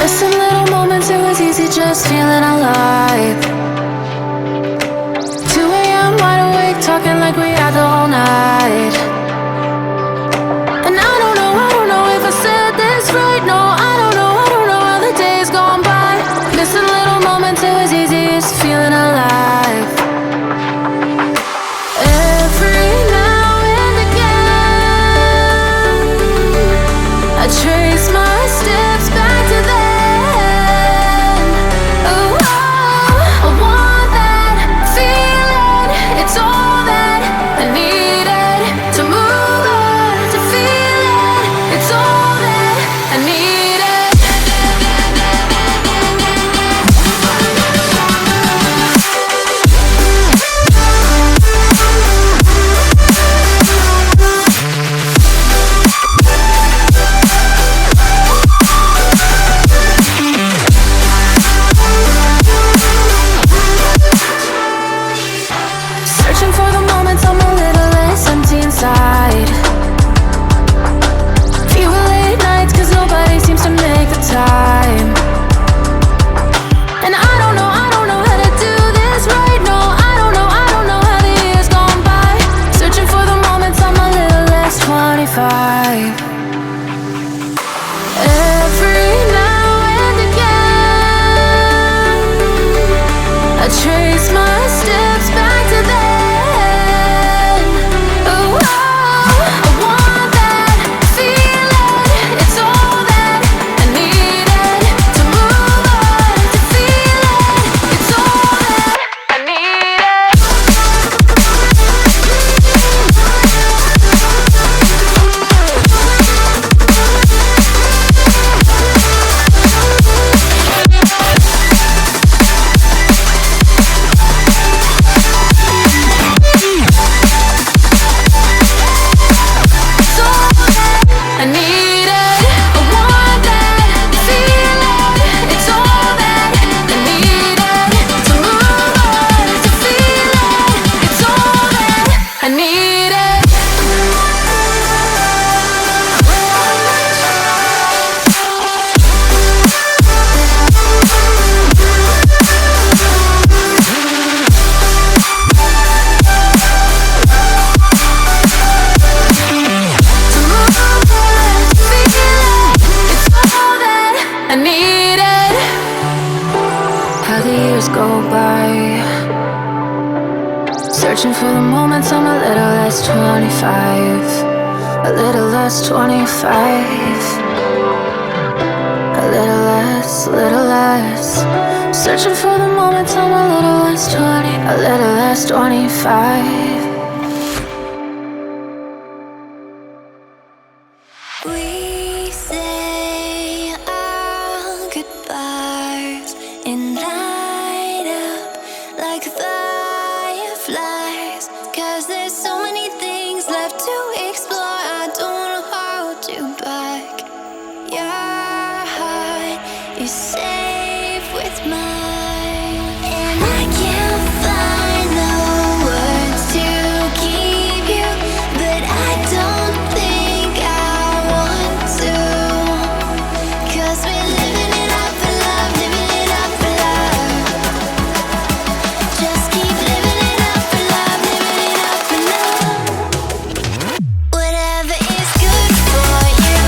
Missing little moments, it was easy just feeling alive. 2 a.m. wide awake, talking like we had the whole night. And I don't know if I said this right. No, I don't know how the days gone by. Missing little moments, it was easy just feeling alive. Every now and again, I trace my steps back to then. Oh, I want that feeling. It's all that I needed to move on, to feel it. It's all that I needed. Searching for the moments I'm a little less empty inside. Fewer late nights cause nobody seems to make the time. And I don't know how to do this right. No, I don't know how the years gone by. Searching for the moments I'm a little less 25. Every now and again, I trace my steps back to then. Oh, I want that feeling. It's all that I needed to move on, to feel it. It's all that I needed. It's all that I needed. I want that feeling. It's all that I needed to move on, to feel it. It's all that I needed. To move on, to feel it. It's all that I needed. How the years go by, searching for the moments I'm a little less 25. A little less 25. A little less, little less. Searching for the moments I'm a little less 20. A little less 25. We say our goodbyes and light up like fireflies. 'Cause there's so many things left to explore. I don't wanna hold you back. Your heart is safe with mine, and I can't find the words to keep you, but I don't think I want to. 'Cause we're living it up for love, living it up for love. Just keep living it up for love, living it up for love. Whatever is good for you.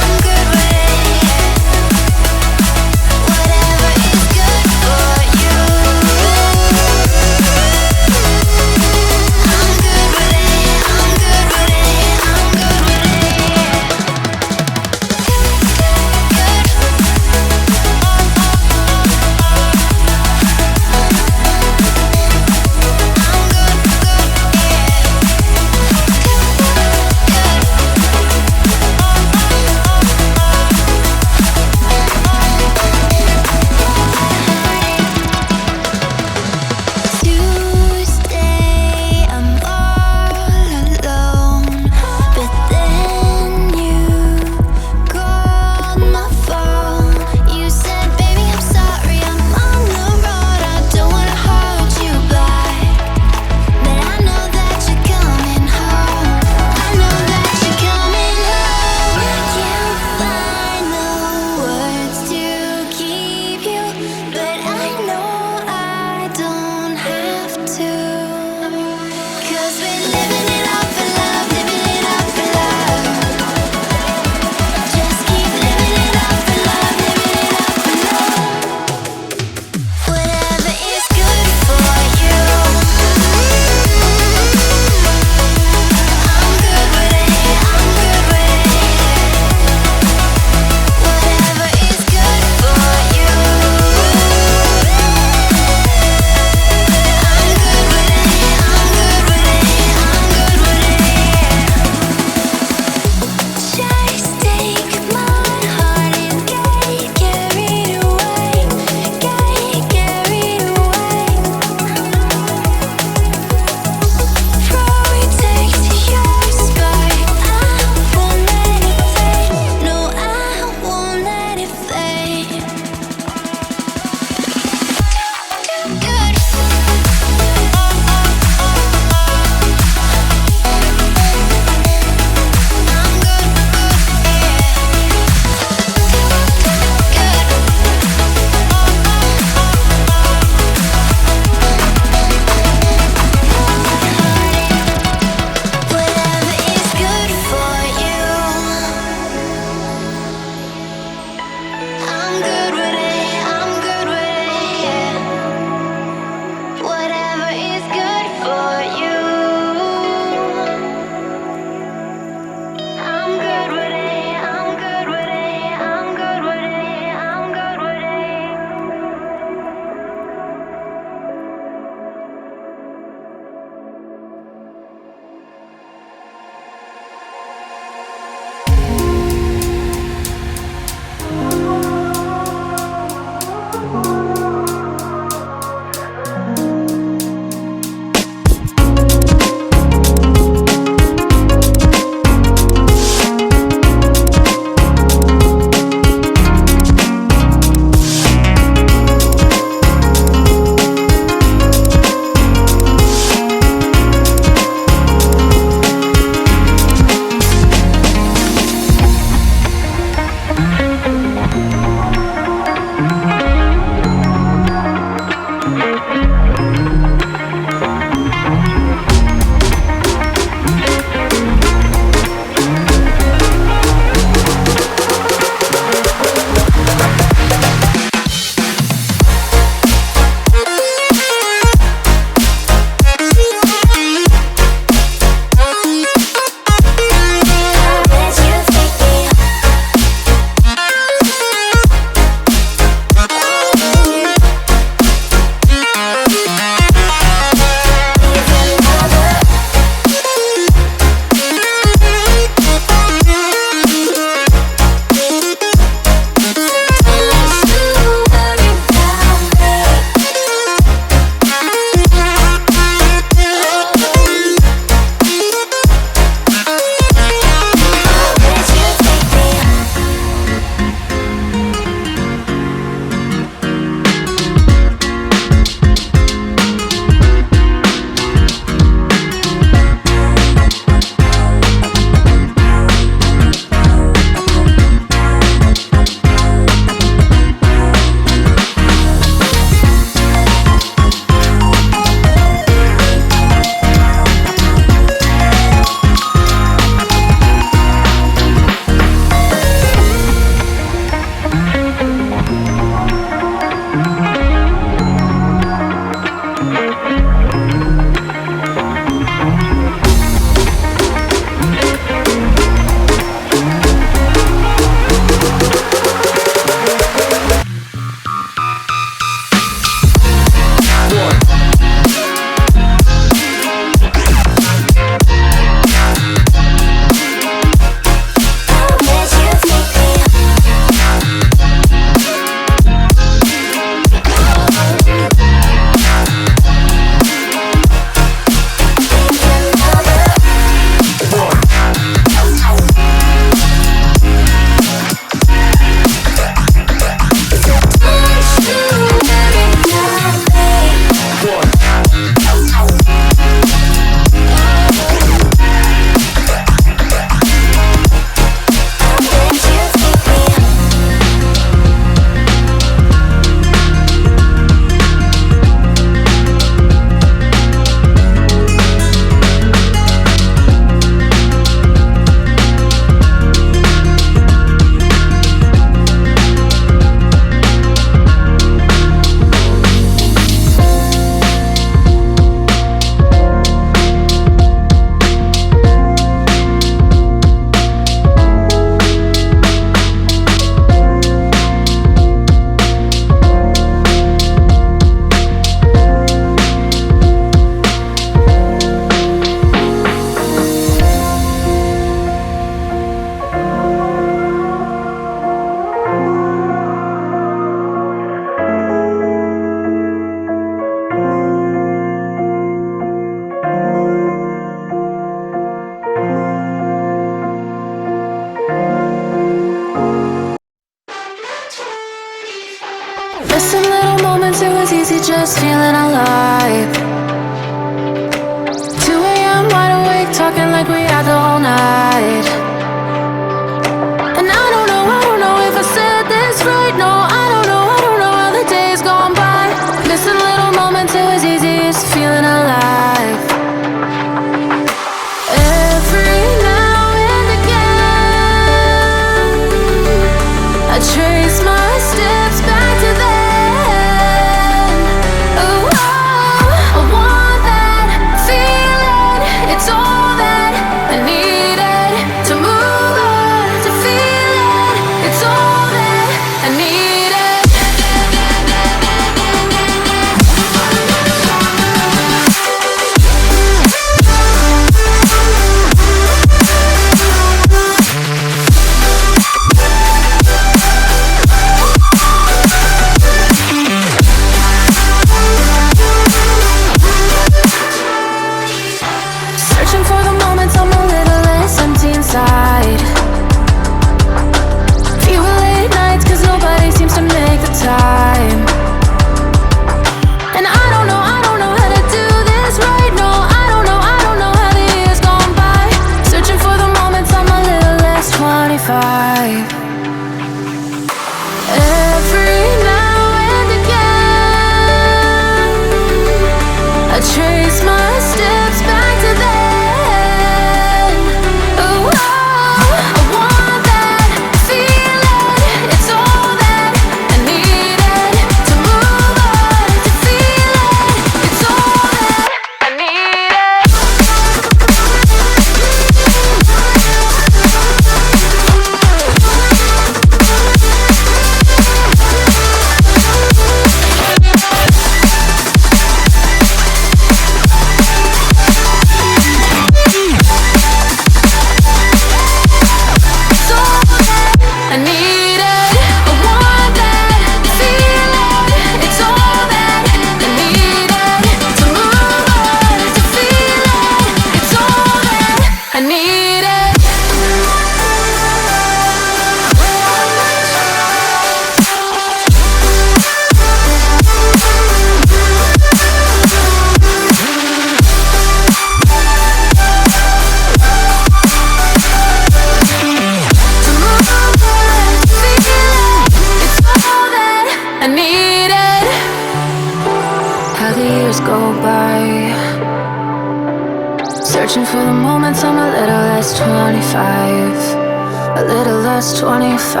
Searching for the moments I'm a little less 25, a little less 25,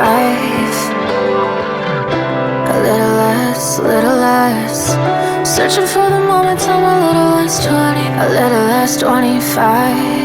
a little less. Searching for the moments I'm a little less 20, a little less 25.